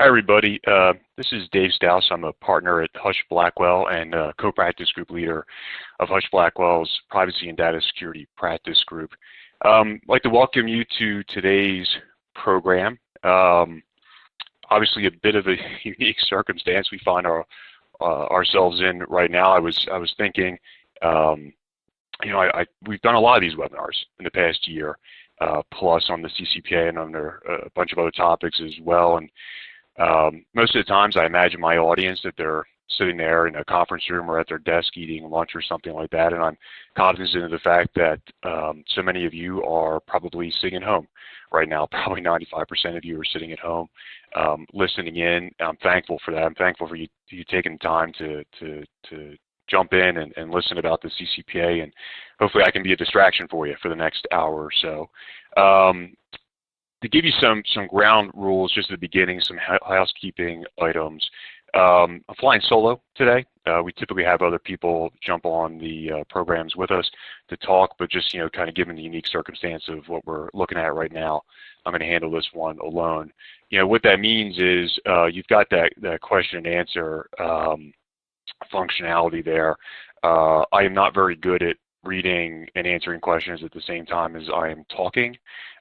Hi, everybody. This is Dave Stouse. I'm a partner at Husch Blackwell and co-practice group leader of Husch Blackwell's Privacy and Data Security Practice Group. I'd like to welcome you to today's program. Obviously, a bit of a unique circumstance we find ourselves in right now. I was thinking, we've done a lot of these webinars in the past year, plus on the CCPA and under a bunch of other topics as well. And most of the times I imagine my audience that they're sitting there in a conference room or at their desk eating lunch or something like that, and I'm cognizant of the fact that so many of you are probably sitting at home right now. Probably 95% of you are sitting at home listening in. I'm thankful for that. I'm thankful for you taking the time to jump in and listen about the CCPA, and hopefully I can be a distraction for you for the next hour or so. To give you some ground rules just at the beginning, some housekeeping items. I'm flying solo today. We typically have other people jump on the programs with us to talk, but just kind of given the unique circumstance of what we're looking at right now, I'm going to handle this one alone. What that means is you've got that question and answer functionality there. I am not very good at reading and answering questions at the same time as I am talking.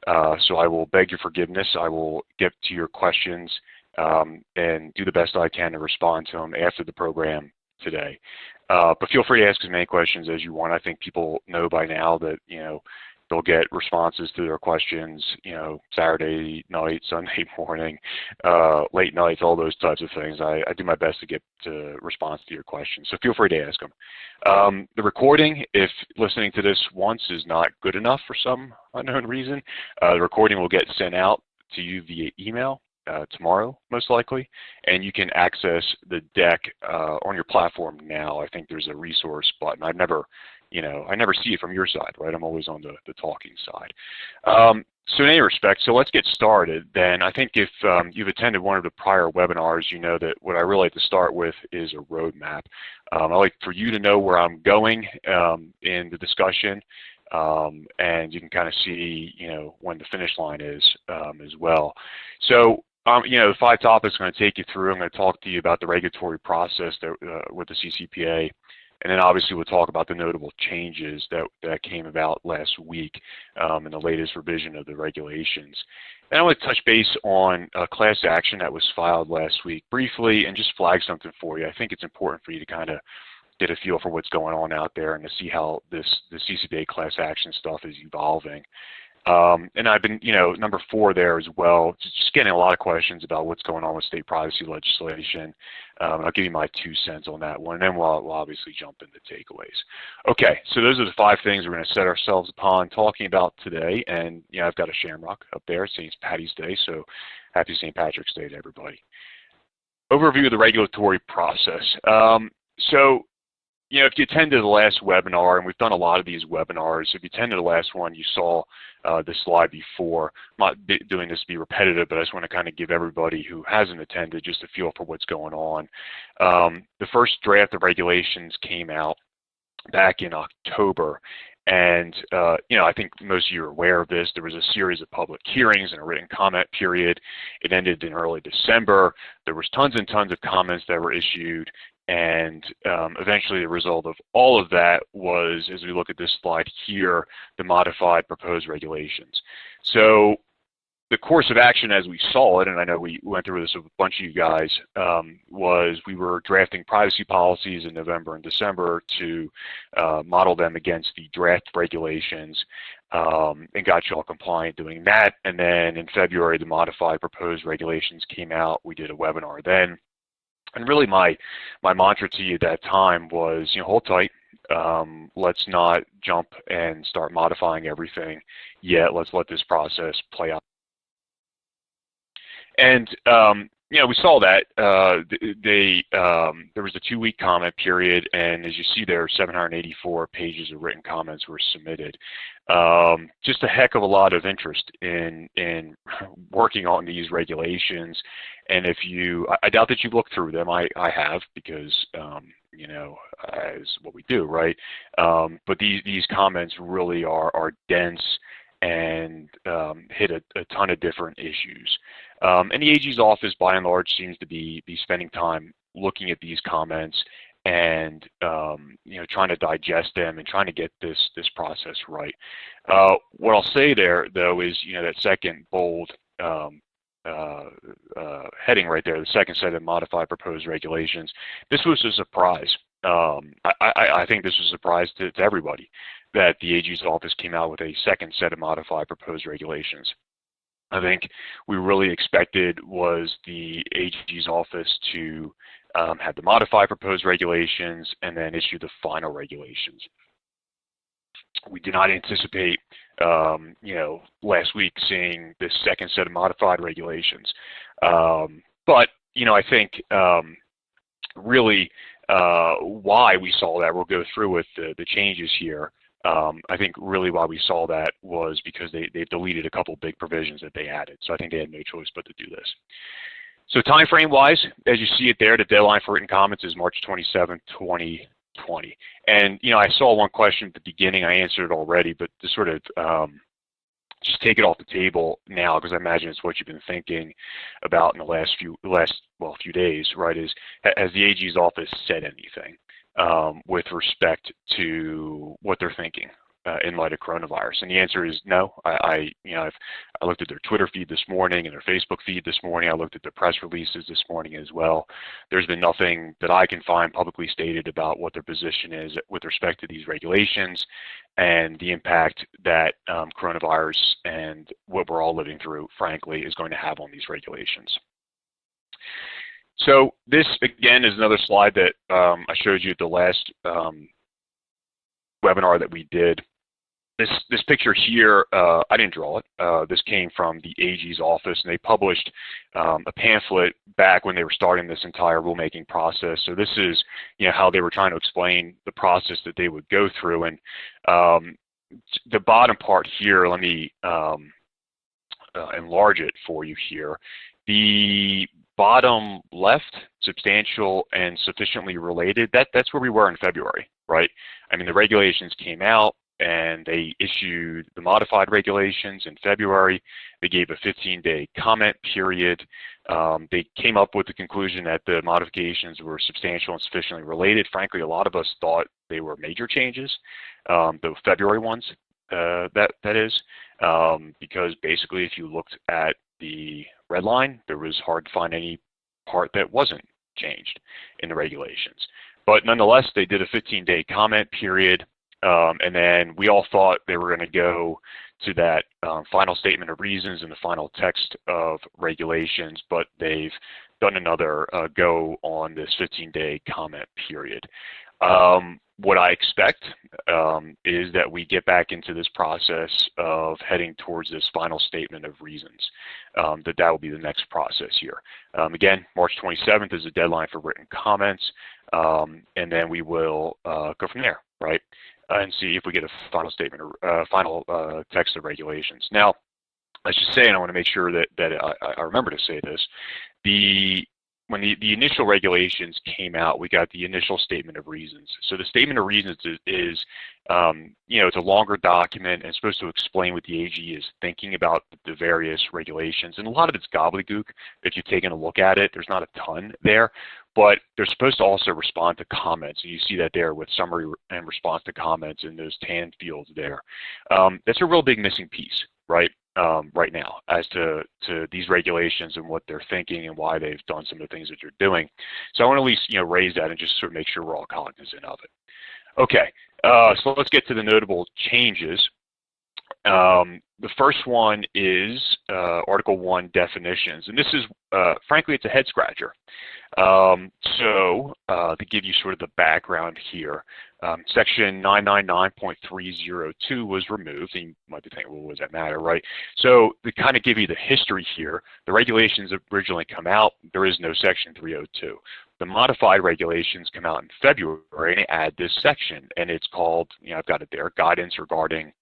So I will beg your forgiveness. I will get to your questions and do the best I can to respond to them after the program today. But feel free to ask as many questions as you want. I think people know by now that, they'll get responses to their questions, Saturday night, Sunday morning, late nights, all those types of things. I do my best to get to response to your questions, so feel free to ask them. The recording, if listening to this once is not good enough for some unknown reason, the recording will get sent out to you via email tomorrow, most likely, and you can access the deck on your platform now. I think there's a resource button. I never see it from your side, right? I'm always on the talking side. So in any respect, so let's get started then. I think if you've attended one of the prior webinars, you know that what I really like to start with is a roadmap. I like for you to know where I'm going in the discussion, and you can kind of see, when the finish line is as well. So, the 5 topics I'm going to take you through. I'm going to talk to you about the regulatory process with the CCPA. And then obviously we'll talk about the notable changes that came about last week in the latest revision of the regulations. And I want to touch base on a class action that was filed last week briefly and just flag something for you. I think it's important for you to kind of get a feel for what's going on out there and to see how the CCPA class action stuff is evolving. And I've been, number 4 there as well, just getting a lot of questions about what's going on with state privacy legislation. I'll give you my 2 cents on that one, and then we'll obviously jump into takeaways. Okay, so those are the 5 things we're going to set ourselves upon talking about today. And, I've got a shamrock up there. It's St. Patty's Day, so happy St. Patrick's Day to everybody. Overview of the regulatory process. If you attended the last webinar, and we've done a lot of these webinars, if you attended the last one, you saw this slide before. I'm not doing this to be repetitive, but I just want to kind of give everybody who hasn't attended just a feel for what's going on. The first draft of regulations came out back in October. And, I think most of you are aware of this. There was a series of public hearings and a written comment period. It ended in early December. There was tons and tons of comments that were issued. And eventually the result of all of that was, as we look at this slide here, the modified proposed regulations. So the course of action as we saw it, and I know we went through this with a bunch of you guys, was we were drafting privacy policies in November and December to model them against the draft regulations and got you all compliant doing that. And then in February, the modified proposed regulations came out. We did a webinar then. And really my mantra to you at that time was, hold tight. Let's not jump and start modifying everything yet. Let's let this process play out. And, we saw that there was a 2-week comment period, and as you see there, 784 pages of written comments were submitted. Just a heck of a lot of interest in working on these regulations. And I doubt that you've looked through them. I have, because, as what we do, right? But these comments really are dense and hit a ton of different issues. And the AG's office, by and large, seems to be spending time looking at these comments and trying to digest them and trying to get this process right. What I'll say there, though, is that second bold heading right there, the second set of modified proposed regulations. This was a surprise. I think this was a surprise to everybody that the AG's office came out with a second set of modified proposed regulations. I think we really expected was the AG's office to have the modified proposed regulations and then issue the final regulations. We did not anticipate, last week seeing this second set of modified regulations. But I think really why we saw that, we'll go through with the changes here. I think really why we saw that was because they deleted a couple big provisions that they added. So I think they had no choice but to do this. So time frame wise, as you see it there, the deadline for written comments is March 27, 2020. And I saw one question at the beginning. I answered it already, but to sort of just take it off the table now, because I imagine it's what you've been thinking about in the last few days, right? Is has the AG's office said anything with respect to what they're thinking in light of coronavirus? And the answer is no. I looked at their Twitter feed this morning and their Facebook feed this morning. I looked at the press releases this morning as well. There's been nothing that I can find publicly stated about what their position is with respect to these regulations and the impact that coronavirus and what we're all living through, frankly, is going to have on these regulations. So this, again, is another slide that I showed you at the last webinar that we did. This picture here, I didn't draw it. This came from the AG's office, and they published a pamphlet back when they were starting this entire rulemaking process. So this is, how they were trying to explain the process that they would go through. And the bottom part here, let me enlarge it for you here. The bottom left, substantial and sufficiently related, that's where we were in February, right? I mean, the regulations came out and they issued the modified regulations in February. They gave a 15-day comment period. They came up with the conclusion that the modifications were substantial and sufficiently related. Frankly, a lot of us thought they were major changes, the February ones, that is, because basically if you looked at the red line, there was hard to find any part that wasn't changed in the regulations. But nonetheless, they did a 15-day comment period, and then we all thought they were going to go to that final statement of reasons and the final text of regulations, but they've done another go on this 15-day comment period. What I expect is that we get back into this process of heading towards this final statement of reasons, that will be the next process here. Again, March 27th is the deadline for written comments, and then we will go from there, right, and see if we get a final statement or final text of regulations. Now, I should say, and I want to make sure that I remember to say this, when the initial regulations came out, we got the initial statement of reasons. So the statement of reasons is it's a longer document and it's supposed to explain what the AG is thinking about the various regulations. And a lot of it's gobbledygook. If you've taken a look at it, there's not a ton there, but they're supposed to also respond to comments. And you see that there with summary and response to comments in those tan fields there. That's a real big missing piece, right? Right now as to these regulations and what they're thinking and why they've done some of the things that they're doing. So I want to at least raise that and just sort of make sure we're all cognizant of it. Okay, so let's get to the notable changes. The first one is Article 1 definitions, and this is frankly it's a head scratcher. So to give you sort of the background here, Section 999.302 was removed, and you might be thinking, well, what does that matter, right? So to kind of give you the history here, the regulations originally come out, there is no Section 302. The modified regulations come out in February, and they add this section, and it's called, I've got it there, Guidance Regarding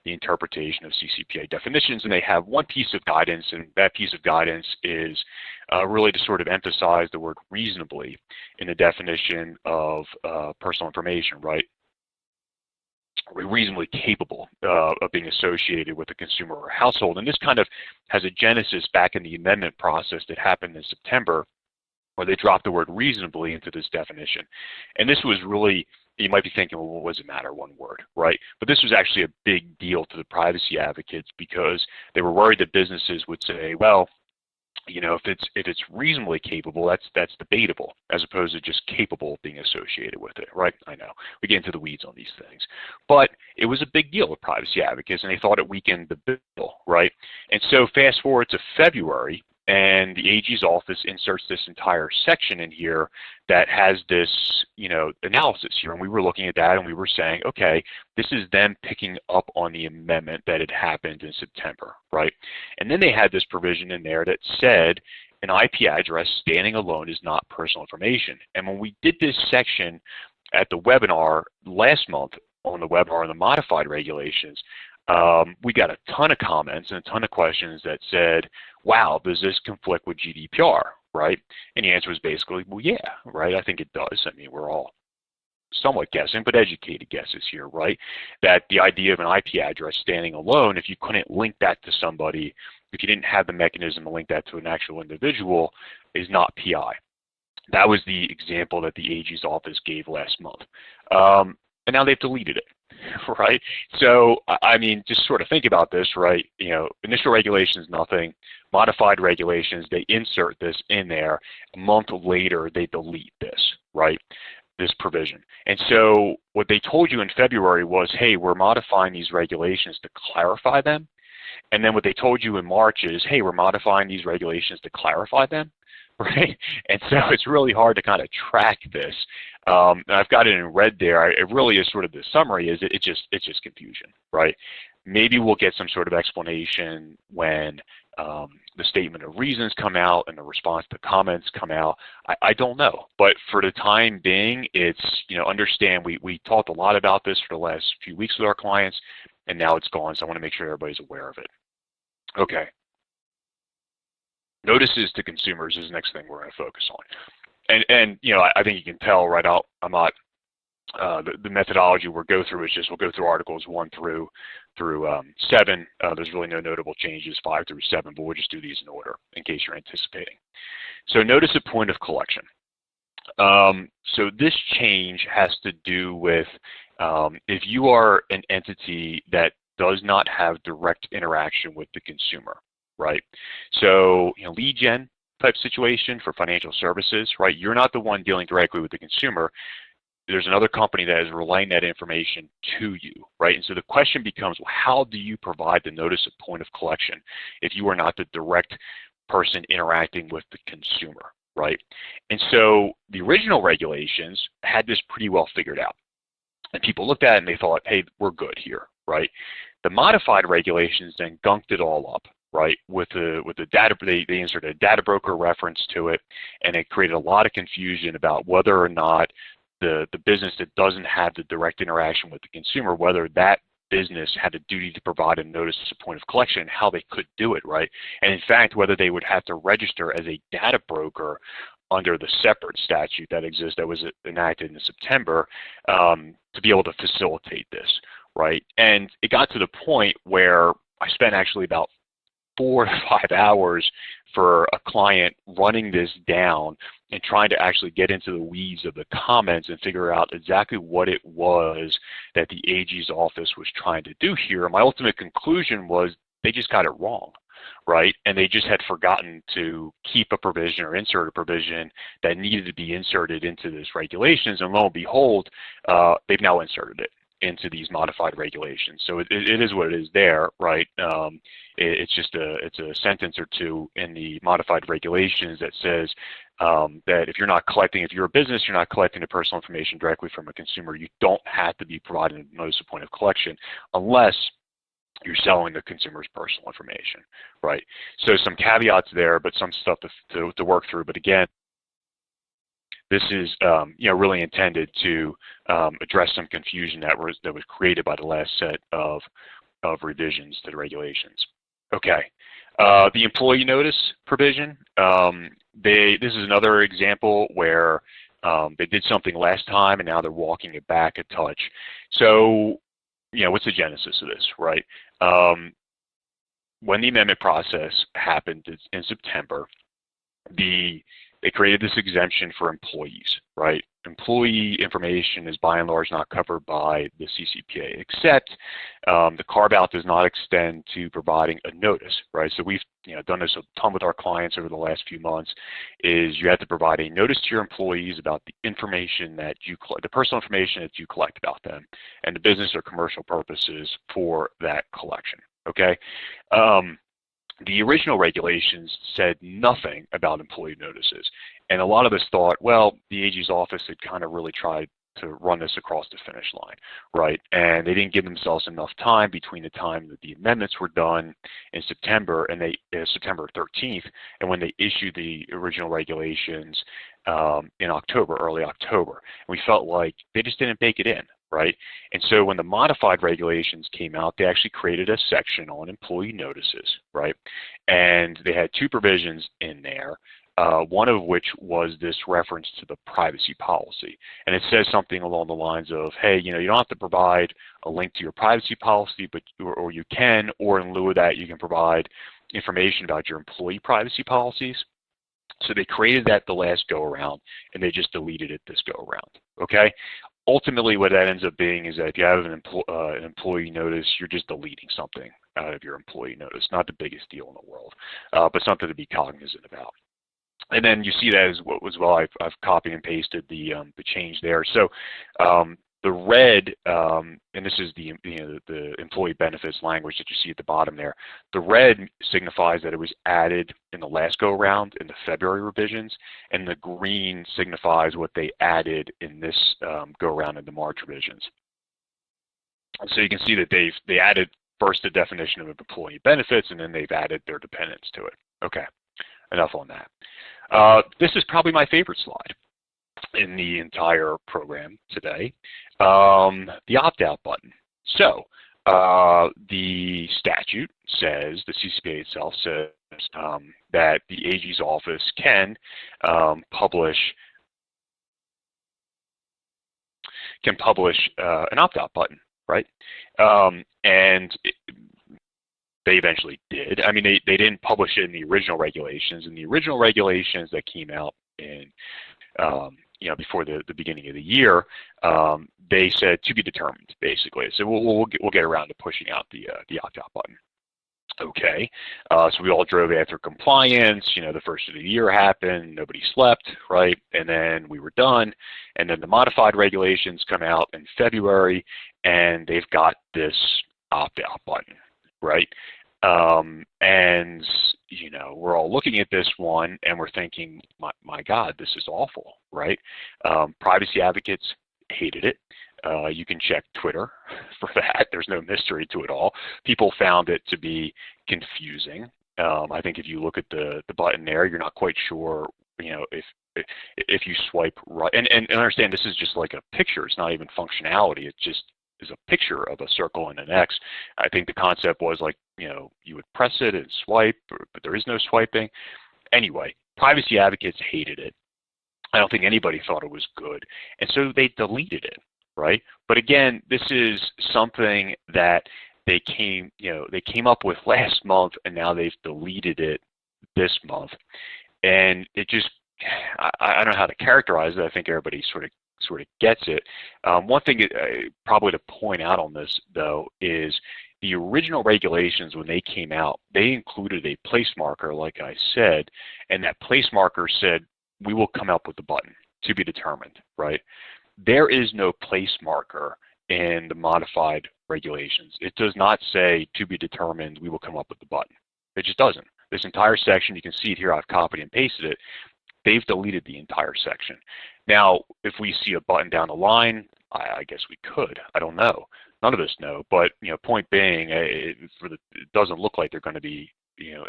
the Interpretation of CCPA Definitions, and they have one piece of guidance, and that piece of guidance is really to sort of emphasize the word reasonably in the definition of personal information, right? reasonably capable of being associated with a consumer or household. And this kind of has a genesis back in the amendment process that happened in September, where they dropped the word reasonably into this definition. And this was really, you might be thinking, well, what does it matter, one word, right? But this was actually a big deal to the privacy advocates, because they were worried that businesses would say, well, you know, if it's reasonably capable, that's debatable, as opposed to just capable of being associated with it, right? I know we get into the weeds on these things, but it was a big deal with privacy advocates, and they thought it weakened the bill, right? And so fast forward to February, and the AG's office inserts this entire section in here that has this, you know, analysis here. And we were looking at that and we were saying, okay, this is them picking up on the amendment that had happened in September, right? And then they had this provision in there that said an IP address standing alone is not personal information. And when we did this section at the webinar last month on the webinar on the modified regulations, we got a ton of comments and a ton of questions that said, wow, does this conflict with GDPR, right? And the answer was basically, well, yeah, right, I think it does. I mean, we're all somewhat guessing, but educated guesses here, right? That the idea of an IP address standing alone, if you couldn't link that to somebody, if you didn't have the mechanism to link that to an actual individual, is not PI. That was the example that the AG's office gave last month. And now they've deleted it. Right? So, I mean, just sort of think about this, right? You know, initial regulations, nothing. Modified regulations, they insert this in there. A month later, they delete this, right? This provision. And so what they told you in February was, hey, we're modifying these regulations to clarify them. And then what they told you in March is, hey, we're modifying these regulations to clarify them. Right? And so it's really hard to kind of track this. And I've got it in red there. It really is sort of the summary is it's just confusion, right? Maybe we'll get some sort of explanation when the statement of reasons come out and the response to comments come out. I don't know. But for the time being, it's, you know, understand we talked a lot about this for the last few weeks with our clients, and now it's gone. So I want to make sure everybody's aware of it. Okay. Notices to consumers is the next thing we're going to focus on. And you know, I think you can tell right out, I'm not, the methodology we'll go through is just, we'll go through articles 1 through 7. There's really no notable changes, 5 through 7, but we'll just do these in order in case you're anticipating. So notice at point of collection. So this change has to do with if you are an entity that does not have direct interaction with the consumer. Right? So, you know, lead gen type situation for financial services, right? You're not the one dealing directly with the consumer. There's another company that is relaying that information to you, right? And so the question becomes, well, how do you provide the notice of point of collection if you are not the direct person interacting with the consumer, right? And so the original regulations had this pretty well figured out. And people looked at it and they thought, hey, we're good here, right? The modified regulations then gunked it all up. Right, with the data, they inserted a data broker reference to it, and it created a lot of confusion about whether or not the business that doesn't have the direct interaction with the consumer, whether that business had a duty to provide a notice of point of collection and how they could do it, right? And in fact, whether they would have to register as a data broker under the separate statute that exists that was enacted in September to be able to facilitate this, right? And it got to the point where I spent actually about 4 to 5 hours for a client running this down and trying to actually get into the weeds of the comments and figure out exactly what it was that the AG's office was trying to do here. My ultimate conclusion was they just got it wrong, right? And they just had forgotten to keep a provision or insert a provision that needed to be inserted into this regulations, and lo and behold, they've now inserted it into these modified regulations. So it is what it is there, right? It's just it's a sentence or two in the modified regulations that says that if you're a business, you're not collecting the personal information directly from a consumer, you don't have to be providing a notice of point of collection unless you're selling the consumer's personal information, right? So some caveats there, but some stuff to work through. But again, this is you know, really intended to address some confusion that was created by the last set of revisions to the regulations. Okay, the employee notice provision. This is another example where they did something last time and now they're walking it back a touch. So what's the genesis of this, right? When the amendment process happened in September, they created this exemption for employees, right? Employee information is by and large not covered by the CCPA, except the carve-out does not extend to providing a notice, right? So we've done this a ton with our clients over the last few months, is you have to provide a notice to your employees about the information that the personal information that you collect about them, and the business or commercial purposes for that collection, okay? The original regulations said nothing about employee notices. And a lot of us thought, well, the AG's office had kind of really tried to run this across the finish line, right? And they didn't give themselves enough time between the time that the amendments were done in September and September 13th, and when they issued the original regulations in October, early October. And we felt like they just didn't bake it in, right? And so when the modified regulations came out, they actually created a section on employee notices, right? And they had two provisions in there, one of which was this reference to the privacy policy. And it says something along the lines of, hey, you don't have to provide a link to your privacy policy, but or you can, or in lieu of that, you can provide information about your employee privacy policies. So they created that the last go around, and they just deleted it this go around, okay? Ultimately, what that ends up being is that if you have an employee notice, you're just deleting something out of your employee notice. Not the biggest deal in the world, but something to be cognizant about. And then you see that as well. I've copied and pasted the change there. So the red, and this is the employee benefits language that you see at the bottom there. The red signifies that it was added in the last go around in the February revisions, and the green signifies what they added in this go around in the March revisions. So you can see that they added first the definition of employee benefits, and then they've added their dependents to it. Okay, enough on that. This is probably my favorite slide in the entire program today, the opt-out button. So the statute says, the CCPA itself says that the AG's office can publish an opt-out button, right? And they eventually did. I mean, they didn't publish it in the original regulations. In the original regulations that came out in before the beginning of the year, they said to be determined, basically. So we'll get around to pushing out the opt-out button. Okay, so we all drove after compliance. The first of the year happened, nobody slept, right? And then we were done. And then the modified regulations come out in February, and they've got this opt-out button, right? And we're all looking at this one and we're thinking, my God, this is awful, right? Privacy advocates hated it. You can check Twitter for that. There's no mystery to it all. People found it to be confusing. I think if you look at the button there, you're not quite sure, if you swipe right. And understand, this is just like a picture. It's not even functionality. It just is a picture of a circle and an X. I think the concept was like, you would press it and swipe, but there is no swiping. Anyway, privacy advocates hated it. I don't think anybody thought it was good. And so they deleted it, right? But again, this is something that they came up with last month, and now they've deleted it this month. And it just, I don't know how to characterize it. I think everybody sort of gets it. One thing probably to point out on this, though, is the original regulations, when they came out, they included a place marker, like I said, and that place marker said, we will come up with the button to be determined, right? There is no place marker in the modified regulations. It does not say to be determined, we will come up with the button. It just doesn't. This entire section, you can see it here, I've copied and pasted it. They've deleted the entire section. Now, if we see a button down the line, I guess we could. I don't know. None of us know. But point being, it doesn't look like they're going to be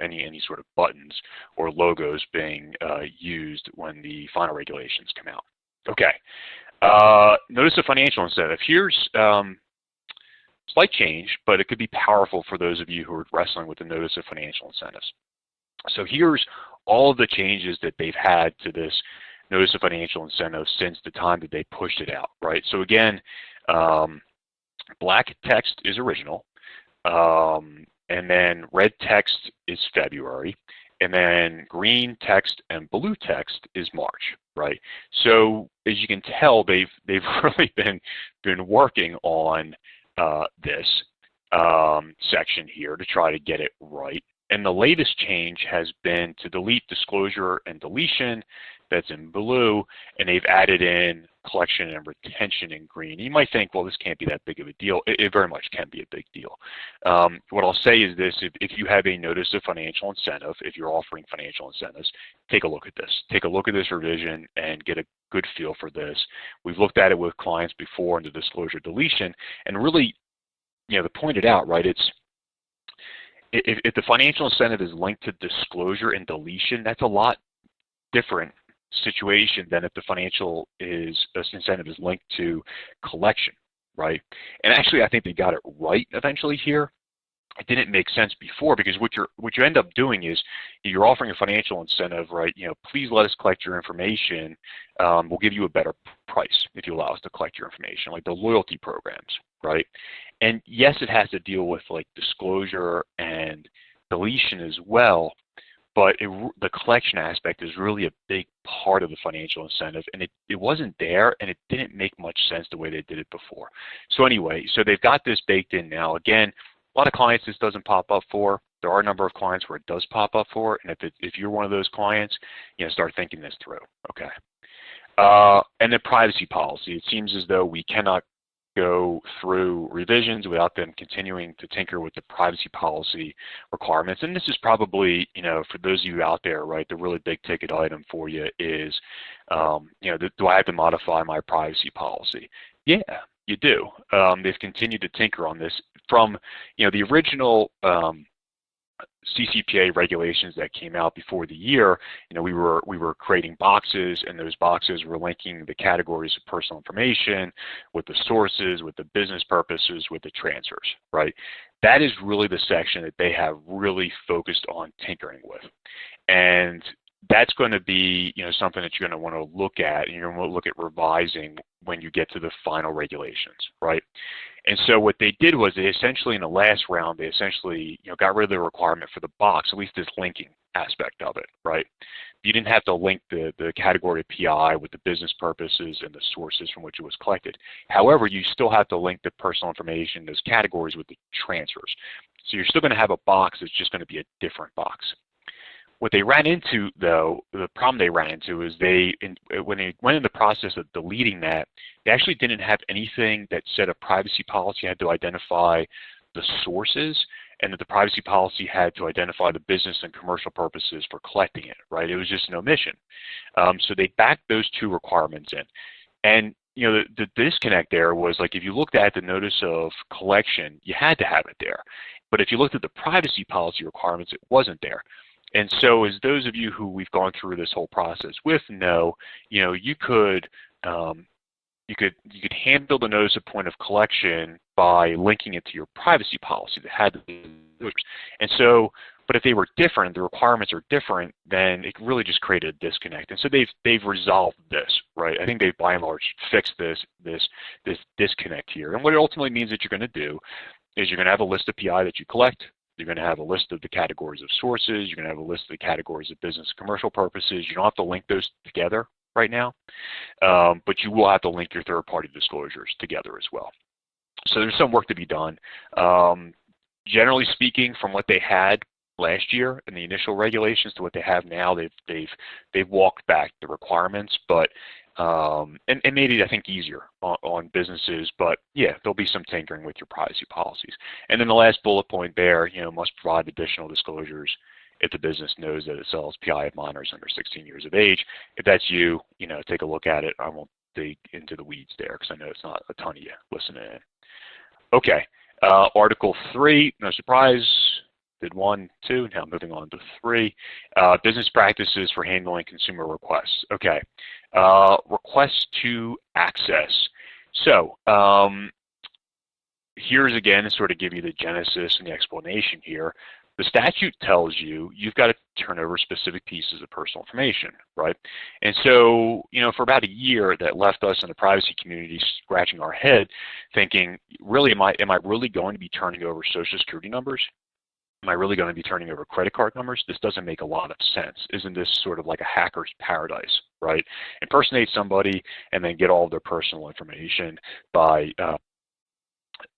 any sort of buttons or logos being used when the final regulations come out. Okay. Notice of financial incentive. Here's slight change, but it could be powerful for those of you who are wrestling with the notice of financial incentives. So here's all of the changes that they've had to this notice of financial incentives since the time that they pushed it out, right? So again, Black text is original, and then red text is February, and then green text and blue text is March, right? So as you can tell, they've really been working on this section here to try to get it right. And the latest change has been to delete disclosure and deletion, that's in blue, and they've added in collection and retention in green. You might think, well, this can't be that big of a deal. It very much can be a big deal. What I'll say is this: if you have a notice of financial incentive, if you're offering financial incentives, take a look at this. Take a look at this revision and get a good feel for this. We've looked at it with clients before in the disclosure deletion, and really, to point it out, right? If the financial incentive is linked to disclosure and deletion, that's a lot different situation than if the financial incentive is linked to collection, right? And actually, I think they got it right eventually here. It didn't make sense before, because what you end up doing is you're offering a financial incentive, right? Please let us collect your information. We'll give you a better price if you allow us to collect your information, like the loyalty programs, right? And yes, it has to deal with like disclosure and deletion as well, but the collection aspect is really a big part of the financial incentive, and it wasn't there, and it didn't make much sense the way they did it before. So anyway, so they've got this baked in now. Again, a lot of clients this doesn't pop up for. There are a number of clients where it does pop up for, and if you're one of those clients, start thinking this through, okay? And then privacy policy. It seems as though we cannot go through revisions without them continuing to tinker with the privacy policy requirements. And this is probably, for those of you out there, right, the really big ticket item for you is, do I have to modify my privacy policy? Yeah, you do. They've continued to tinker on this from, the original CCPA regulations that came out before the year. We were creating boxes, and those boxes were linking the categories of personal information with the sources, with the business purposes, with the transfers, right? That is really the section that they have really focused on tinkering with. And that's going to be, something that you're going to want to look at, and you're going to want to look at revising when you get to the final regulations, right? And so what they did was they essentially, in the last round, they essentially, got rid of the requirement for the box, at least this linking aspect of it, right? You didn't have to link the category of PI with the business purposes and the sources from which it was collected. However, you still have to link the personal information, those categories, with the transfers. So you're still going to have a box that's just going to be a different box. What they ran into, though, the problem they ran into is when they went in the process of deleting that, they actually didn't have anything that said a privacy policy had to identify the sources, and that the privacy policy had to identify the business and commercial purposes for collecting it, right? It was just an omission. So they backed those two requirements in. And the disconnect there was, like, if you looked at the notice of collection, you had to have it there. But if you looked at the privacy policy requirements, it wasn't there. And so, as those of you who we've gone through this whole process with know, you could handle the notice of point of collection by linking it to your privacy policy that had the, and so, but if they were different, the requirements are different, then it really just created a disconnect. And so they've resolved this, right? I think they've by and large fixed this disconnect here. And what it ultimately means that you're going to do is you're going to have a list of PI that you collect. You're going to have a list of the categories of sources. You're going to have a list of the categories of business and commercial purposes. You don't have to link those together right now, but you will have to link your third-party disclosures together as well. So there's some work to be done. Generally speaking, from what they had last year in the initial regulations to what they have now, they've walked back the requirements, but and made it, I think, easier on businesses, but yeah, there'll be some tinkering with your privacy policies. And then the last bullet point there, must provide additional disclosures if the business knows that it sells PI of minors under 16 years of age. If that's you, take a look at it. I won't dig into the weeds there because I know it's not a ton of you listening in. Okay, Article 3, no surprise. Did 1, 2, now moving on to 3. Business practices for handling consumer requests. Okay, requests to access. So here's again to sort of give you the genesis and the explanation here. The statute tells you you've got to turn over specific pieces of personal information, right? And so, for about a year, that left us in the privacy community scratching our head, thinking, really, am I really going to be turning over Social Security numbers? Am I really going to be turning over credit card numbers? This doesn't make a lot of sense. Isn't this sort of like a hacker's paradise, right? Impersonate somebody and then get all of their personal information by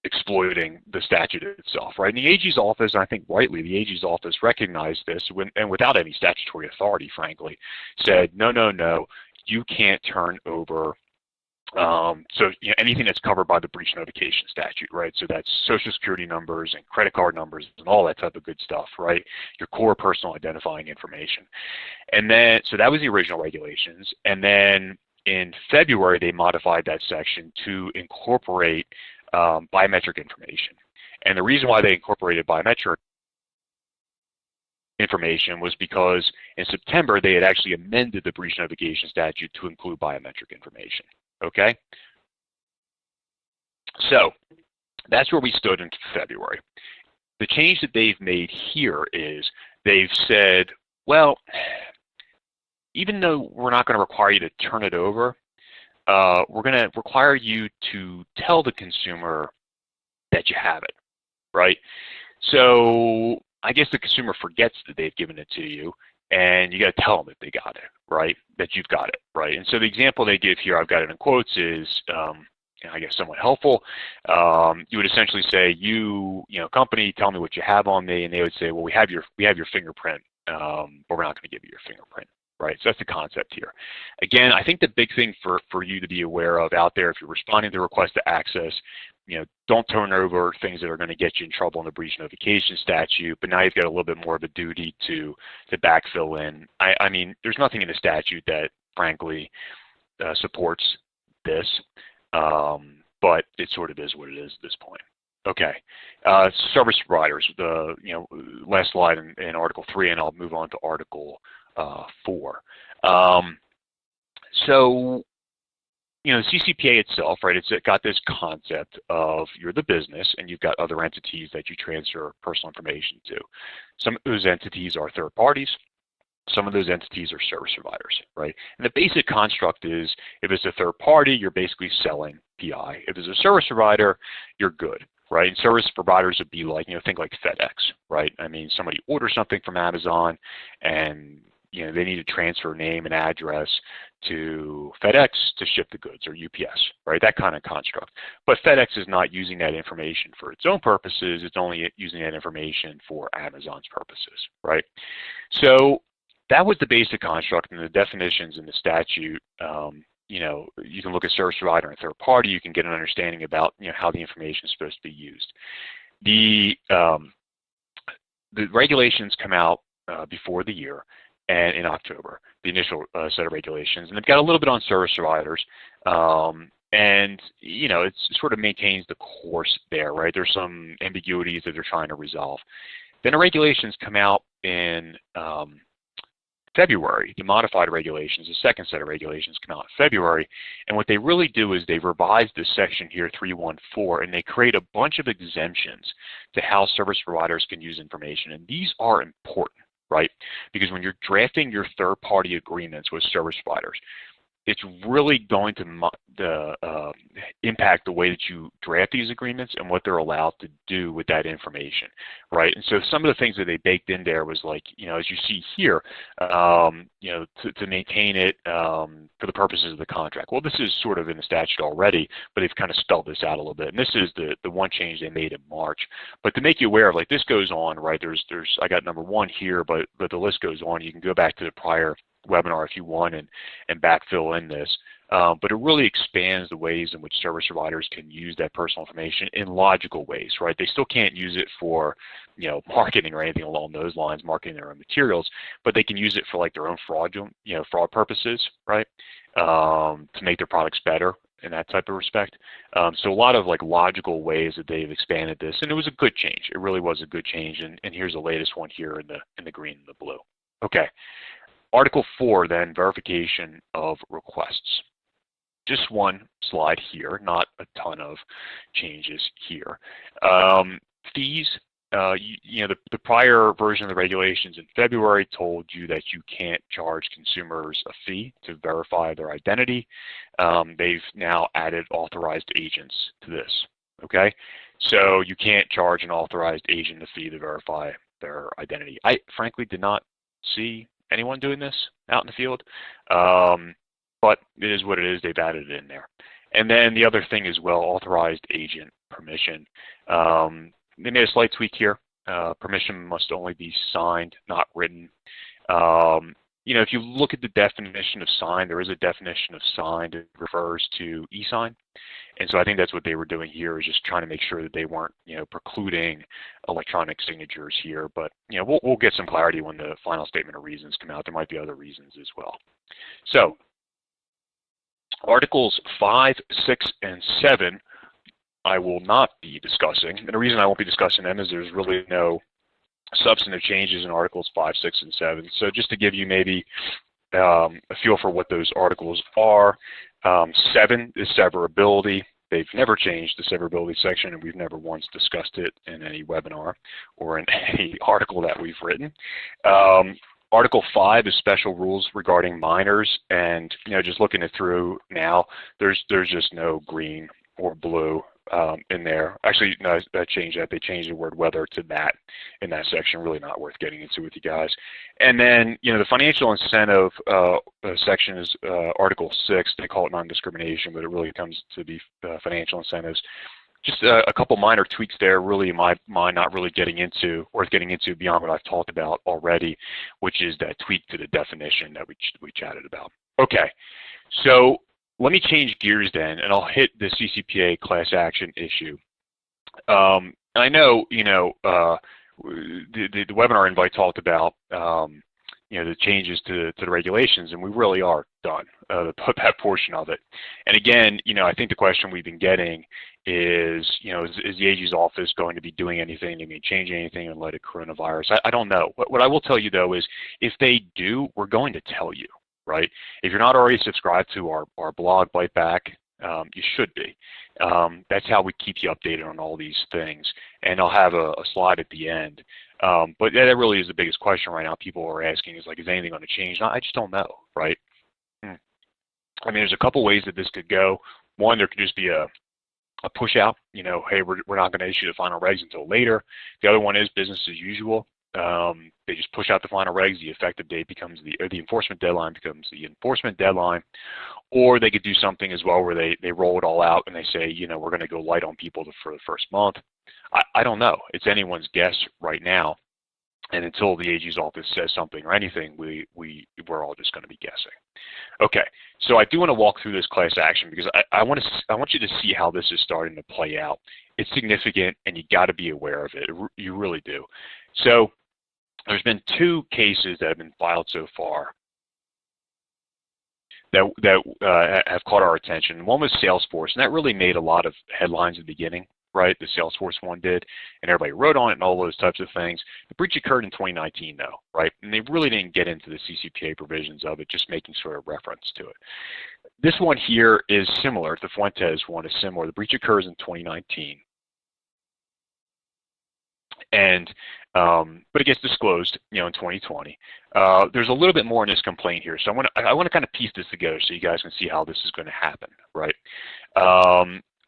exploiting the statute itself, right? And the AG's office, I think rightly, the AG's office recognized this and without any statutory authority, frankly, said, no, you can't turn over anything that's covered by the breach notification statute, right? So that's Social Security numbers and credit card numbers and all that type of good stuff, right? Your core personal identifying information. And then, so that was the original regulations. And then in February, they modified that section to incorporate biometric information. And the reason why they incorporated biometric information was because in September, they had actually amended the breach notification statute to include biometric information. Okay? So that's where we stood in February. The change that they've made here is they've said, well, even though we're not going to require you to turn it over, we're going to require you to tell the consumer that you have it, right? So I guess the consumer forgets that they've given it to you, and you got to tell them that they got it, right? That you've got it, right? And so the example they give here, I've got it in quotes, is I guess somewhat helpful. You would essentially say, company, tell me what you have on me, and they would say, well, we have your fingerprint, but we're not going to give you your fingerprint. Right, so that's the concept here. Again, I think the big thing for you to be aware of out there, if you're responding to request to access, don't turn over things that are going to get you in trouble in the breach notification statute. But now you've got a little bit more of a duty to backfill in. I mean, there's nothing in the statute that, frankly, supports this, but it sort of is what it is at this point. Okay, service providers. The last slide in Article 3, and I'll move on to Article 4. So, the CCPA itself, right, it's got this concept of you're the business and you've got other entities that you transfer personal information to. Some of those entities are third parties. Some of those entities are service providers, right? And the basic construct is if it's a third party, you're basically selling PI. If it's a service provider, you're good. Right, and service providers would be like, think like FedEx, right? I mean, somebody orders something from Amazon, and they need to transfer name and address to FedEx to ship the goods, or UPS, right? That kind of construct. But FedEx is not using that information for its own purposes. It's only using that information for Amazon's purposes, right? So that was the basic construct, and the definitions in the statute. You can look at service provider and third party. You can get an understanding about how the information is supposed to be used. The regulations come out before the year, and in October, the initial set of regulations, and they've got a little bit on service providers, and it sort of maintains the course there, right? There's some ambiguities that they're trying to resolve. Then the regulations come out in February. The modified regulations, the second set of regulations, come out in February, and what they really do is they revise this section here, 314, and they create a bunch of exemptions to how service providers can use information, and these are important, right? Because when you're drafting your third-party agreements with service providers, it's really going to impact the way that you draft these agreements and what they're allowed to do with that information, right? And so some of the things that they baked in there was like, as you see here, to maintain it for the purposes of the contract. Well, this is sort of in the statute already, but they've kind of spelled this out a little bit. And this is the one change they made in March. But to make you aware of, like, this goes on, right? I got number 1 here, but the list goes on. You can go back to the prior webinar if you want and backfill in this. But it really expands the ways in which service providers can use that personal information in logical ways, right? They still can't use it for, marketing or anything along those lines, marketing their own materials, but they can use it for like their own fraud purposes, right? To make their products better in that type of respect. So a lot of like logical ways that they've expanded this, and it was a good change. It really was a good change, and here's the latest one here in the green and the blue. Okay. Article 4, then, verification of requests. Just one slide here, not a ton of changes here. Fees the prior version of the regulations in February told you that you can't charge consumers a fee to verify their identity. They've now added authorized agents to this, okay? So you can't charge an authorized agent a fee to verify their identity. I frankly did not see anyone doing this out in the field, but it is what it is. They've added it in there. And then the other thing as well, authorized agent permission. They made a slight tweak here. Permission must only be signed, not written. If you look at the definition of signed, there is a definition of signed. It refers to e-sign. And so I think that's what they were doing here, is just trying to make sure that they weren't, precluding electronic signatures here. But, we'll get some clarity when the final statement of reasons come out. There might be other reasons as well. So Articles 5, 6, and 7 I will not be discussing. And the reason I won't be discussing them is there's really no substantive changes in Articles 5, 6, and 7. So just to give you maybe a feel for what those articles are, 7 is severability. They've never changed the severability section, and we've never once discussed it in any webinar or in any article that we've written. Article 5 is special rules regarding minors, and just looking it through now, there's just no green or blue in there. Actually, no, that changed that. They changed the word whether to that in that section. Really not worth getting into with you guys. And then, the financial incentive section is Article 6. They call it non-discrimination, but it really comes to be financial incentives. Just a couple minor tweaks there, really in my mind, not really worth getting into beyond what I've talked about already, which is that tweak to the definition that we chatted about. Okay, so let me change gears then, and I'll hit the CCPA class action issue. And I know, the webinar invite talked about, the changes to the regulations, and we really are done, that portion of it. And again, I think the question we've been getting is, is the AG's office going to be doing anything? Are they changing anything in light of coronavirus? I don't know. What I will tell you, though, is if they do, we're going to tell you, right? If you're not already subscribed to our blog, Bite Back, you should be. That's how we keep you updated on all these things. And I'll have a slide at the end. But that really is the biggest question right now. People are asking is anything going to change? No, I just don't know, right? I mean, there's a couple ways that this could go. One, there could just be a push out, hey, we're not going to issue the final regs until later. The other one is business as usual. They just push out the final regs. The effective date becomes the enforcement deadline becomes the enforcement deadline. Or they could do something as well where they roll it all out and they say, we're going to go light on people for the first month. I don't know. It's anyone's guess right now. And until the AG's office says something or anything, we're all just going to be guessing. Okay, so I do want to walk through this class action because I want you to see how this is starting to play out. It's significant, and you got to be aware of it. You really do. So there's been 2 cases that have been filed so far that have caught our attention. One was Salesforce, and that really made a lot of headlines at the beginning. Right, the Salesforce one did, and everybody wrote on it and all those types of things. The breach occurred in 2019, though, right? And they really didn't get into the CCPA provisions of it, just making sort of reference to it. This one here is similar. The Fuentes one is similar. The breach occurs in 2019, and but it gets disclosed, in 2020. There's a little bit more in this complaint here, so I want to kind of piece this together so you guys can see how this is going to happen, right?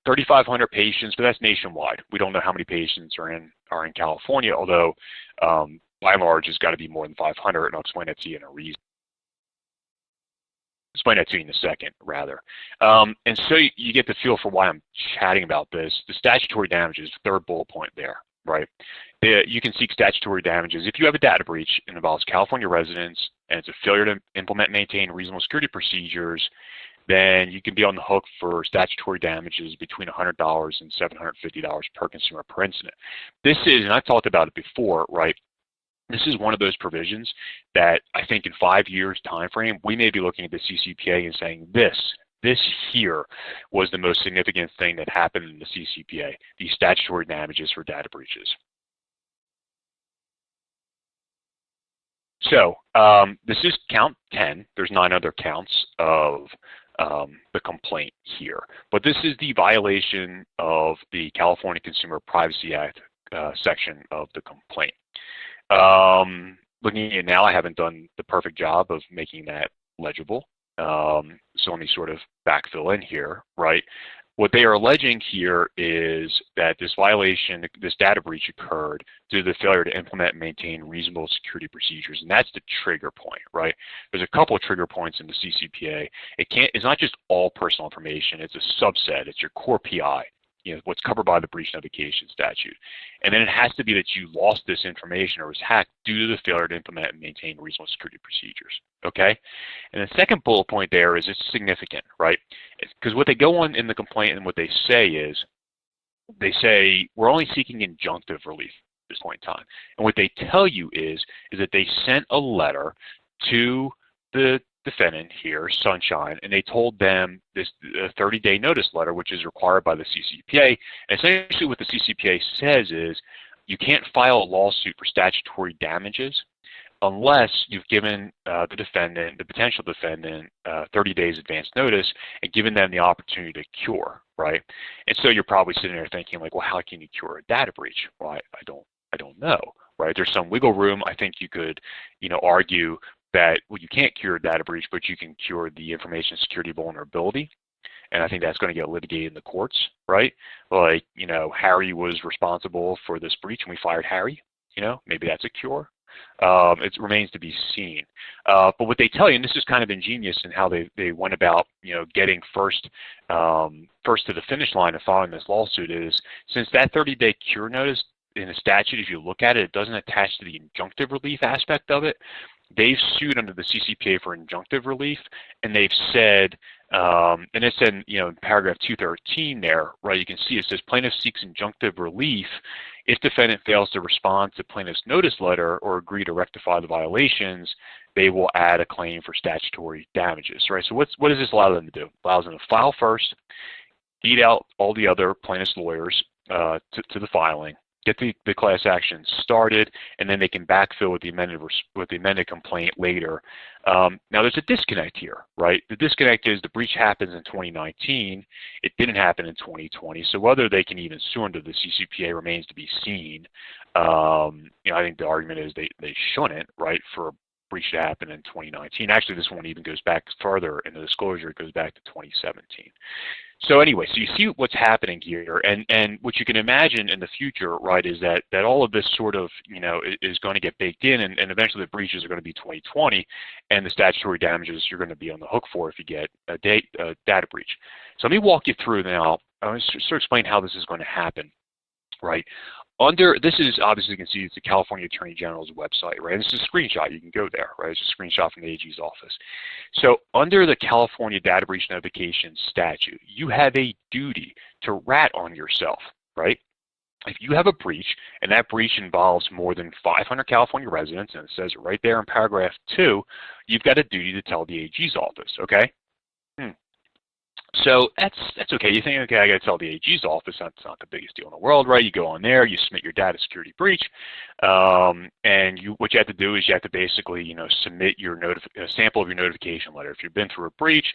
3,500 patients, but that's nationwide. We don't know how many patients are in California, although by and large it's got to be more than 500, and I'll explain that to you in a reason. Explain that to you in a second, rather. And so you get the feel for why I'm chatting about this. The statutory damages, third bullet point there, right? You can seek statutory damages if you have a data breach and involves California residents and it's a failure to implement and maintain reasonable security procedures. Then you can be on the hook for statutory damages between $100 and $750 per consumer per incident. This is, and I've talked about it before, right? This is one of those provisions that I think in 5 years time frame, we may be looking at the CCPA and saying this here was the most significant thing that happened in the CCPA, these statutory damages for data breaches. So this is count 10. There's 9 other counts of the complaint here. But this is the violation of the California Consumer Privacy Act section of the complaint. Looking at it now, I haven't done the perfect job of making that legible. So let me sort of backfill in here, right? What they are alleging here is that this violation, this data breach occurred due to the failure to implement and maintain reasonable security procedures, and that's the trigger point, right? There's a couple of trigger points in the CCPA. It's not just all personal information, it's a subset, it's your core PI, what's covered by the breach notification statute. And then it has to be that you lost this information or was hacked due to the failure to implement and maintain reasonable security procedures, okay? And the second bullet point there is it's significant, right? Because what they go on in the complaint and what they say is, they say, we're only seeking injunctive relief at this point in time. And what they tell you is that they sent a letter to the defendant here, Sunshine, and they told them this 30-day notice letter, which is required by the CCPA. And essentially what the CCPA says is you can't file a lawsuit for statutory damages unless you've given the potential defendant 30 days advance notice and given them the opportunity to cure, right? And so you're probably sitting there thinking like, well, how can you cure a data breach? Well, I don't know, right? There's some wiggle room. I think you could, argue that, well, you can't cure a data breach, but you can cure the information security vulnerability. And I think that's going to get litigated in the courts, right? Like, Harry was responsible for this breach and we fired Harry, maybe that's a cure. It remains to be seen. But what they tell you, and this is kind of ingenious in how they went about, getting first to the finish line of filing this lawsuit is, since that 30-day cure notice in the statute, if you look at it, it doesn't attach to the injunctive relief aspect of it. They've sued under the CCPA for injunctive relief, and they've said, and it's in, in paragraph 213 there, right? You can see it says plaintiff seeks injunctive relief if defendant fails to respond to plaintiff's notice letter or agree to rectify the violations. They will add a claim for statutory damages, right? So what does this allow them to do? It allows them to file first, beat out all the other plaintiff's lawyers to the filing, get the class action started, and then they can backfill with the amended complaint later. Now there's a disconnect here, right? The disconnect is the breach happens in 2019. It didn't happen in 2020. So whether they can even sue under the CCPA remains to be seen. I think the argument is they shouldn't, right, for a breach to happen in 2019. Actually, this one even goes back further in the disclosure. It goes back to 2017. So anyway, so you see what's happening here, and what you can imagine in the future, right, is that all of this sort of, is going to get baked in, and eventually the breaches are going to be 2020, and the statutory damages you're going to be on the hook for if you get a data breach. So let me walk you through now. I'm going to sort of explain how this is going to happen, right? This is obviously, you can see it's the California Attorney General's website, right? And this is a screenshot. You can go there, right? It's a screenshot from the AG's office. So under the California Data Breach Notification Statute, you have a duty to rat on yourself, right? If you have a breach, and that breach involves more than 500 California residents, and it says it right there in paragraph 2, you've got a duty to tell the AG's office, okay? So that's okay. You think, okay, I got to tell the AG's office. That's not the biggest deal in the world, right? You go on there, you submit your data security breach, and what you have to do is you have to basically, submit your a sample of your notification letter. If you've been through a breach,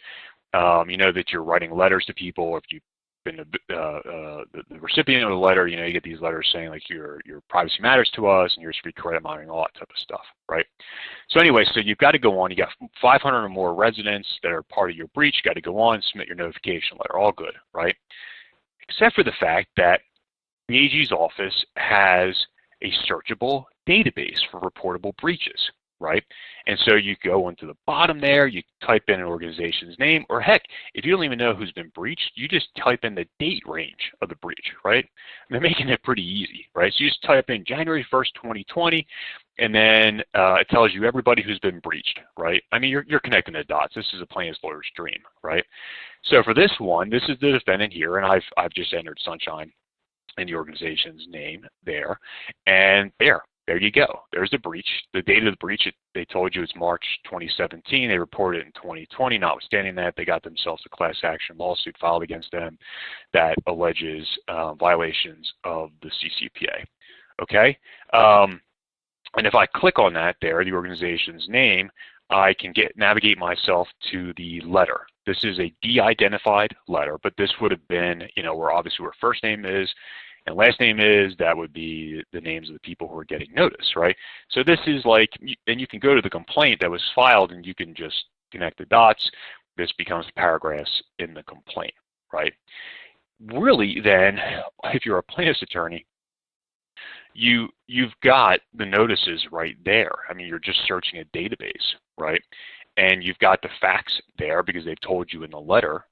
you know that you're writing letters to people, or if you've been the recipient of the letter, you get these letters saying like your privacy matters to us, and you're free credit monitoring, all that type of stuff, right? So anyway, so you've got to go on. You got 500 or more residents that are part of your breach. You got to go on, submit your notification letter, all good, right? Except for the fact that the AG's office has a searchable database for reportable breaches, right? And so you go into the bottom there, you type in an organization's name, or heck, if you don't even know who's been breached, you just type in the date range of the breach, right? They're making it pretty easy, right? So you just type in January 1st, 2020, and then it tells you everybody who's been breached, right? I mean, you're connecting the dots. This is a plaintiff's lawyer's dream, right? So for this one, this is the defendant here, and I've just entered Sunshine in the organization's name there, and there you go. There's the breach. The date of the breach, they told you it's March 2017. They reported it in 2020. Notwithstanding that, they got themselves a class action lawsuit filed against them that alleges violations of the CCPA. Okay? And if I click on that there, the organization's name, I can navigate myself to the letter. This is a de-identified letter, but this would have been, where obviously where first name is, And last name is, that would be the names of the people who are getting notice, right? So this is like, and you can go to the complaint that was filed and you can just connect the dots. This becomes paragraphs in the complaint, right? Really then, if you're a plaintiff's attorney, you've got the notices right there. I mean, you're just searching a database, right? And you've got the facts there because they've told you in the letter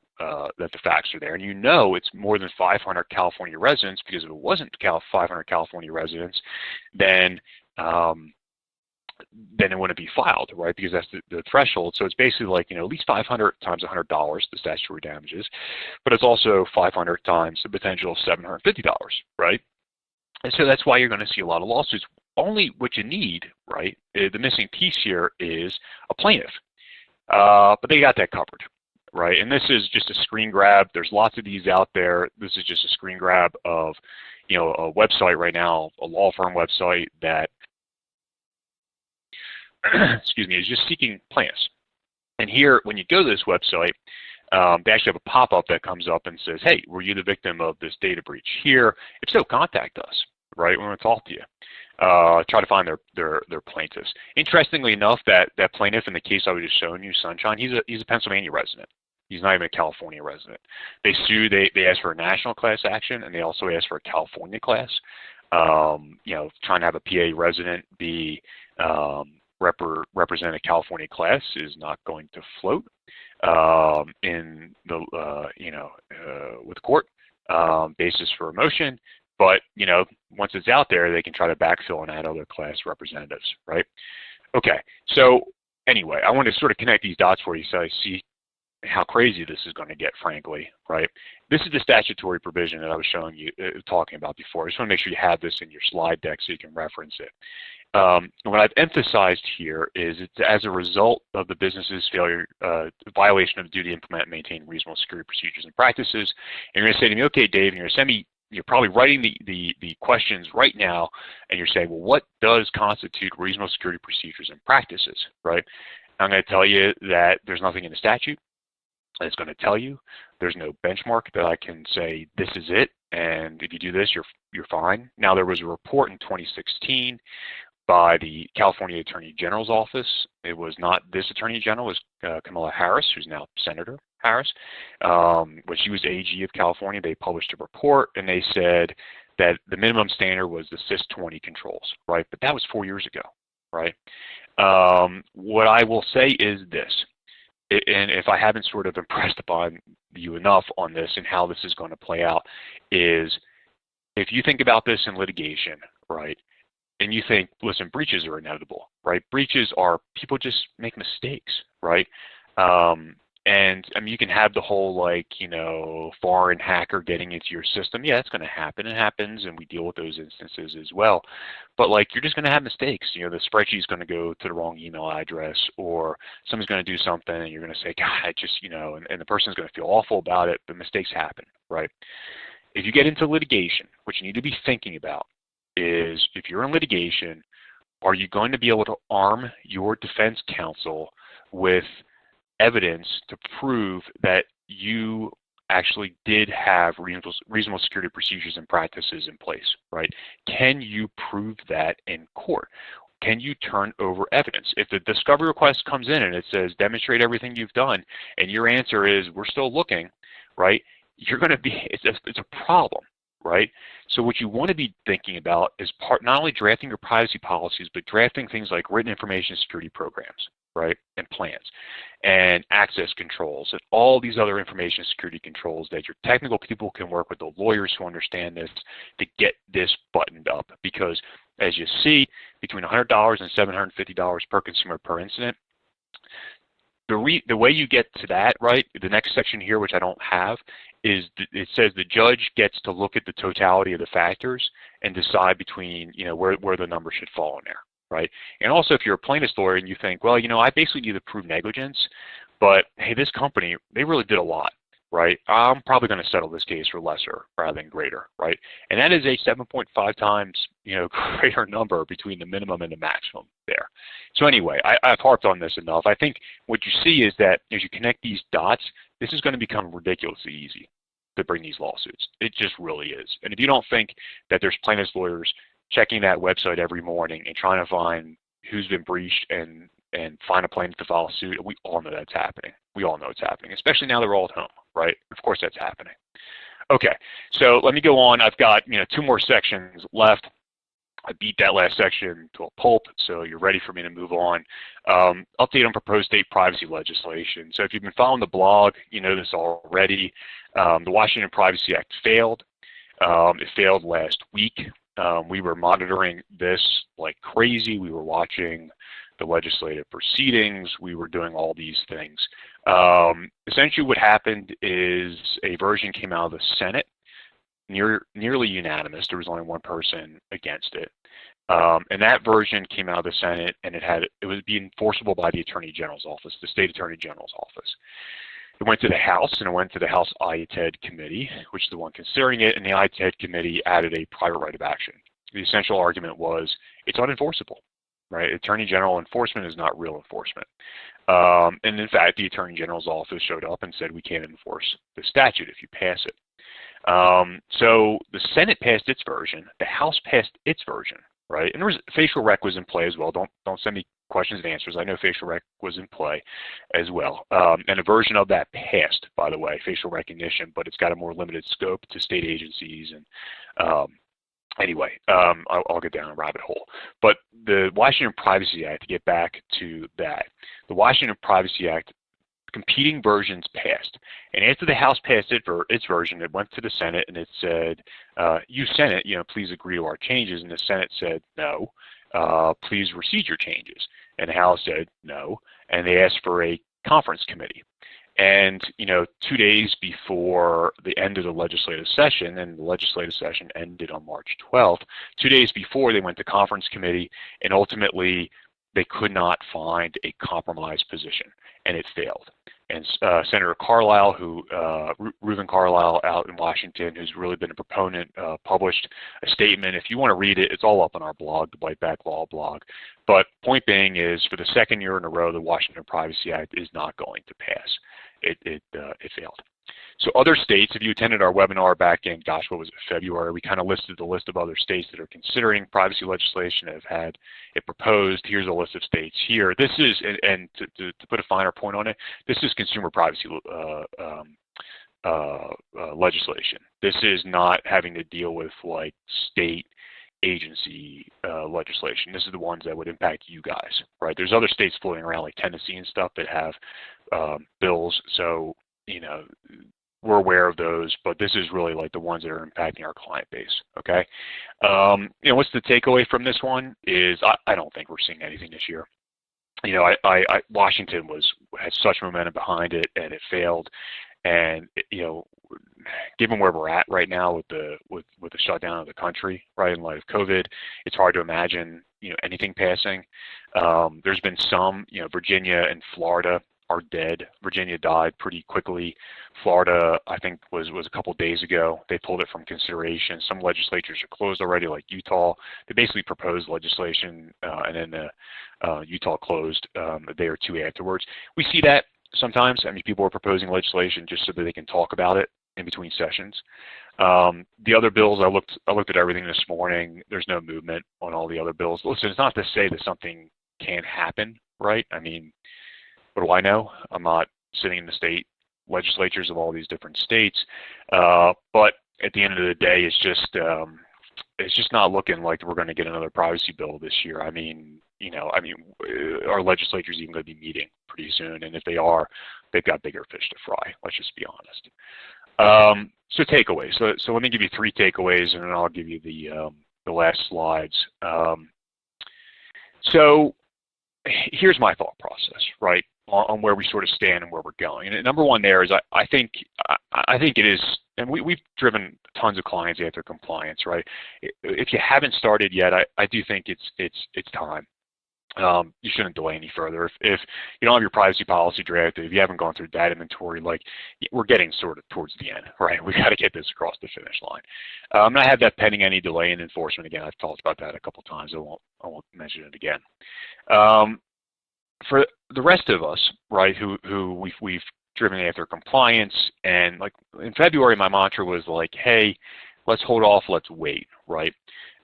that the facts are there. And you know it's more than 500 California residents, because if it wasn't 500 California residents, then it wouldn't be filed, right? Because that's the threshold. So it's basically like, you know, at least 500 times $100, the statutory damages, but it's also 500 times the potential of $750, right? And so that's why you're going to see a lot of lawsuits. Only what you need, right, the missing piece here is a plaintiff. But they got that covered, right? And this is just a screen grab. There's lots of these out there. This is just a screen grab of, you know, a website right now, a law firm website that, excuse me, is just seeking plaintiffs. And here, when you go to this website, they actually have a pop-up that comes up and says, hey, were you the victim of this data breach here? If so, contact us, right? We want to talk to you. Try to find their plaintiffs. Interestingly enough, that plaintiff in the case I was just showing you, Sunshine, he's a Pennsylvania resident. He's not even a California resident. They sued, they asked for a national class action, and they also asked for a California class. You know, trying to have a PA resident be represent a California class is not going to float in the with court basis for a motion. But you know, once it's out there, they can try to backfill and add other class representatives, right? Okay, so anyway, I want to sort of connect these dots for you so I see how crazy this is going to get, frankly, right? This is the statutory provision that I was showing you, talking about before. I just want to make sure you have this in your slide deck so you can reference it. What I've emphasized here is it's as a result of the business's failure, violation of the duty to implement and maintain reasonable security procedures and practices. And you're going to say to me, okay, Dave, and you're going to send me, you're probably writing the questions right now, and you're saying, well, what does constitute reasonable security procedures and practices, right? I'm going to tell you that there's nothing in the statute that's going to tell you. There's no benchmark that I can say this is it, and if you do this, you're fine. Now, there was a report in 2016 by the California Attorney General's office. It was not this Attorney General, it was Kamala Harris, who's now Senator Harris. When she was AG of California, they published a report, and they said that the minimum standard was the CIS-20 controls, right? But that was 4 years ago, right? What I will say is this, and if I haven't sort of impressed upon you enough on this and how this is going to play out, is if you think about this in litigation, right, and you think, listen, breaches are inevitable, right? Breaches are, people just make mistakes, right? And I mean, you can have the whole, like, you know, foreign hacker getting into your system. Yeah, it's going to happen. It happens, and we deal with those instances as well. But, like, you're just going to have mistakes. You know, the spreadsheet's going to go to the wrong email address, or someone's going to do something, and you're going to say, God, I just, you know, and the person's going to feel awful about it, but mistakes happen, right? If you get into litigation, what you need to be thinking about is, if you're in litigation, are you going to be able to arm your defense counsel with evidence to prove that you actually did have reasonable security procedures and practices in place, right? Can you prove that in court? Can you turn over evidence? If the discovery request comes in and it says, demonstrate everything you've done, and your answer is, we're still looking, right? You're going to be, it's a problem, right? So what you want to be thinking about is not only drafting your privacy policies, but drafting things like written information security programs, right, and plans, and access controls, and all these other information security controls that your technical people can work with the lawyers who understand this to get this buttoned up. Because as you see, between $100 and $750 per consumer per incident, the way you get to that, right, the next section here, which I don't have, is it says the judge gets to look at the totality of the factors and decide between, you know, where the number should fall in there, right? And also, if you're a plaintiff's lawyer and you think, well, you know, I basically need to prove negligence, but hey, this company, they really did a lot, right? I'm probably going to settle this case for lesser rather than greater, right? And that is a 7.5 times, you know, greater number between the minimum and the maximum there. So anyway, I've harped on this enough. I think what you see is that as you connect these dots, this is going to become ridiculously easy, to bring these lawsuits. It just really is. And if you don't think that there's plaintiffs' lawyers checking that website every morning and trying to find who's been breached and find a plaintiff to file a suit, we all know that's happening. We all know it's happening, especially now that we're all at home, right? Of course that's happening. Okay, so let me go on. I've got 2 more sections left. I beat that last section to a pulp, so you're ready for me to move on. Update on proposed state privacy legislation. So if you've been following the blog, you know this already. The Washington Privacy Act failed. It failed last week. We were monitoring this like crazy. We were watching the legislative proceedings. We were doing all these things. Essentially what happened is a version came out of the Senate, nearly unanimous. There was only one person against it. And that version came out of the Senate, and it was being enforceable by the Attorney General's office, the State Attorney General's office. It went to the House, and it went to the House ITED Committee, which is the one considering it, and the ITED Committee added a private right of action. The essential argument was it's unenforceable, right? Attorney General enforcement is not real enforcement. And in fact, the Attorney General's office showed up and said we can't enforce the statute if you pass it. So the Senate passed its version, the House passed its version, right? And there was facial rec was in play as well. Don't send me questions and answers. I know facial rec was in play as well. And a version of that passed, by the way, facial recognition, but it's got a more limited scope to state agencies. And anyway, I'll get down a rabbit hole. But the Washington Privacy Act, to get back to that, the Washington Privacy Act, competing versions passed. And after the House passed its version, it went to the Senate and it said, you Senate, please agree to our changes. And the Senate said, no, please recede your changes. And the House said, no. And they asked for a conference committee. And, 2 days before the end of the legislative session, and the legislative session ended on March 12th, 2 days before they went to conference committee, and ultimately they could not find a compromise position, and it failed. And Senator Carlisle, Reuven Carlisle out in Washington, who's really been a proponent, published a statement. If you want to read it, it's all up on our blog, the Bite Back Law blog. But point being is, for the second year in a row, the Washington Privacy Act is not going to pass. It failed. So other states, if you attended our webinar back in, gosh, what was it, February, we kind of listed the list of other states that are considering privacy legislation, that have had it proposed. Here's a list of states here. This is, and to put a finer point on it, this is consumer privacy legislation. This is not having to deal with like state agency legislation. This is the ones that would impact you guys, right? There's other states floating around like Tennessee and stuff that have bills. So, we're aware of those, but this is really like the ones that are impacting our client base, okay? What's the takeaway from this one is I don't think we're seeing anything this year. Washington had such momentum behind it, and it failed. And, given where we're at right now with the shutdown of the country, right, in light of COVID, it's hard to imagine, anything passing. There's been some, Virginia and Florida are dead. Virginia died pretty quickly. Florida, I think, was a couple days ago. They pulled it from consideration. Some legislatures are closed already, like Utah. They basically proposed legislation, and then Utah closed a day or two afterwards. We see that sometimes. I mean, people are proposing legislation just so that they can talk about it in between sessions. The other bills, I looked at everything this morning. There's no movement on all the other bills. Listen, it's not to say that something can't happen, right? I mean, what do I know? I'm not sitting in the state legislatures of all these different states. But at the end of the day, it's just not looking like we're going to get another privacy bill this year. I mean, our legislature's even going to be meeting pretty soon, and if they are, they've got bigger fish to fry. Let's just be honest. So takeaways. So let me give you 3 takeaways, and then I'll give you the last slides. So here's my thought process, right, on where we sort of stand and where we're going. And number one there is I think it is, and we've driven tons of clients after compliance, right? If you haven't started yet, I do think it's time. You shouldn't delay any further. If you don't have your privacy policy drafted, if you haven't gone through data inventory, like, we're getting sort of towards the end, right? We got to get this across the finish line. And I have that pending any delay in enforcement. Again, I've talked about that a couple times. I won't mention it again. For the rest of us, right, who we've driven after compliance. And like in February, my mantra was like, hey, let's hold off, let's wait, right?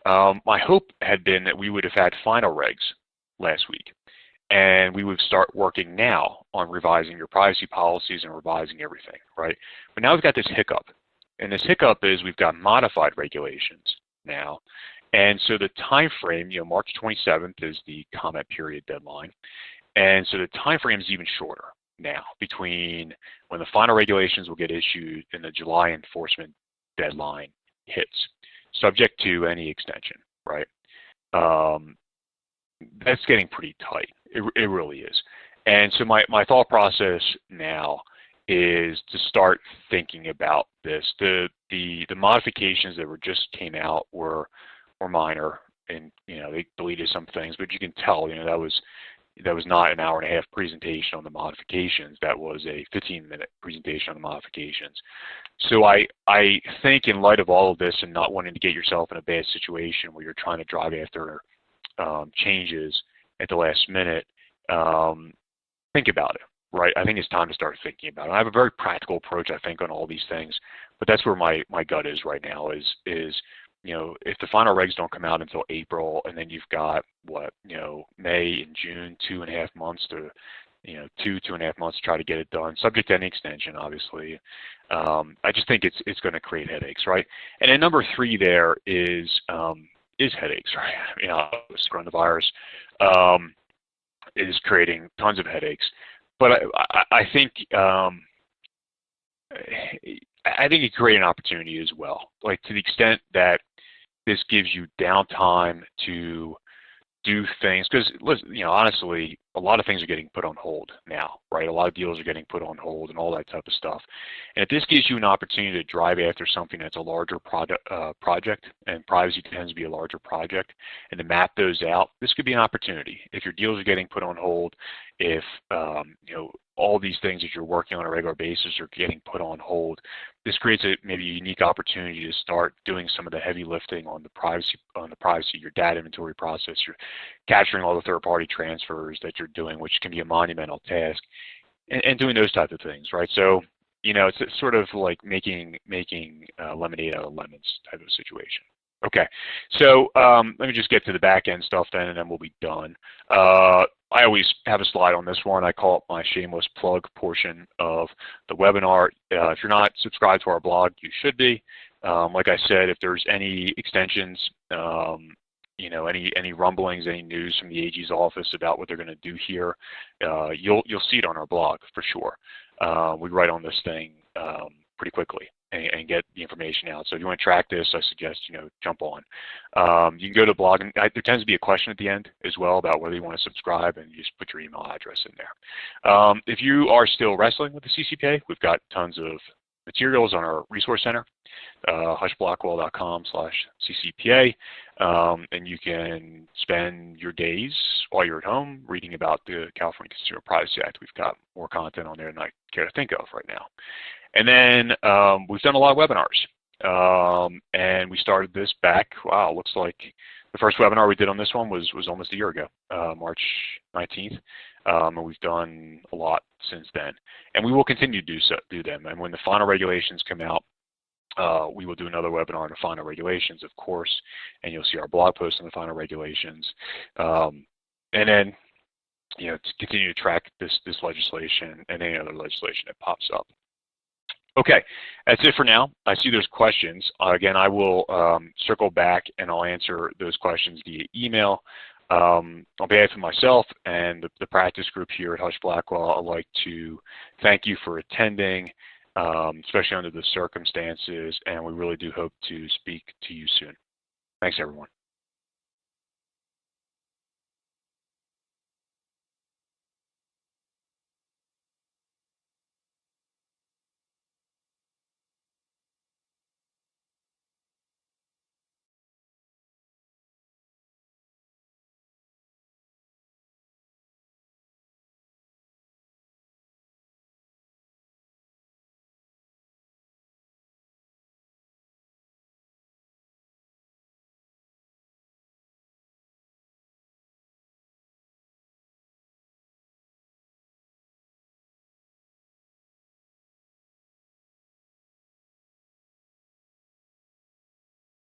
My hope had been that we would have had final regs last week, and we would start working now on revising your privacy policies and revising everything, right? But now we've got this hiccup, and this hiccup is we've got modified regulations now, and so the time frame, March 27th is the comment period deadline, and so the time frame is even shorter now between when the final regulations will get issued and the July enforcement deadline hits, subject to any extension, right? That's getting pretty tight. It really is. And so my thought process now is to start thinking about this. The modifications that just came out were minor, and they deleted some things, but you can tell that was not an hour and a half presentation on the modifications. That was a 15-minute presentation on the modifications. So I think in light of all of this and not wanting to get yourself in a bad situation where you're trying to drive after changes at the last minute, think about it, right? I think it's time to start thinking about it. I have a very practical approach, I think, on all these things, but that's where my gut is right now is if the final regs don't come out until April, and then you've got May and June, 2.5 months to 2.5 months to try to get it done, subject to any extension, obviously. I just think it's going to create headaches, right? And then number 3 there is headaches, right? This coronavirus is creating tons of headaches, but I think it creates an opportunity as well, like to the extent that this gives you downtime to do things, because honestly, a lot of things are getting put on hold now, right? A lot of deals are getting put on hold and all that type of stuff. And if this gives you an opportunity to drive after something that's a larger project, and privacy tends to be a larger project, and to map those out, this could be an opportunity. If your deals are getting put on hold, if all these things that you're working on a regular basis are getting put on hold, this creates maybe a unique opportunity to start doing some of the heavy lifting on the privacy, your data inventory process. You're capturing all the third-party transfers that you're doing, which can be a monumental task, and doing those types of things, right? So, it's sort of like making lemonade out of lemons type of situation. Okay, so let me just get to the back end stuff then, and then we'll be done. I always have a slide on this one. I call it my shameless plug portion of the webinar. If you're not subscribed to our blog, you should be. Like I said, if there's any extensions, any rumblings, any news from the AG's office about what they're going to do here, you'll see it on our blog for sure. We write on this thing pretty quickly and get the information out. So if you want to track this, I suggest jump on. You can go to the blog, and there tends to be a question at the end as well about whether you want to subscribe, and you just put your email address in there. If you are still wrestling with the CCPA, we've got tons of materials on our resource center, huschblackwell.com/CCPA, and you can spend your days while you're at home reading about the California Consumer Privacy Act. We've got more content on there than I care to think of right now. And then we've done a lot of webinars, and we started this back, looks like the first webinar we did on this one was almost a year ago, March 19th, and we've done a lot since then. And we will continue to do them. And when the final regulations come out, we will do another webinar on the final regulations, of course, and you'll see our blog post on the final regulations. And then, to continue to track this legislation and any other legislation that pops up. Okay, that's it for now. I see there's questions. Again, I will circle back and I'll answer those questions via email. On behalf of myself and the practice group here at Husch Blackwell, I'd like to thank you for attending, especially under the circumstances, and we really do hope to speak to you soon. Thanks, everyone.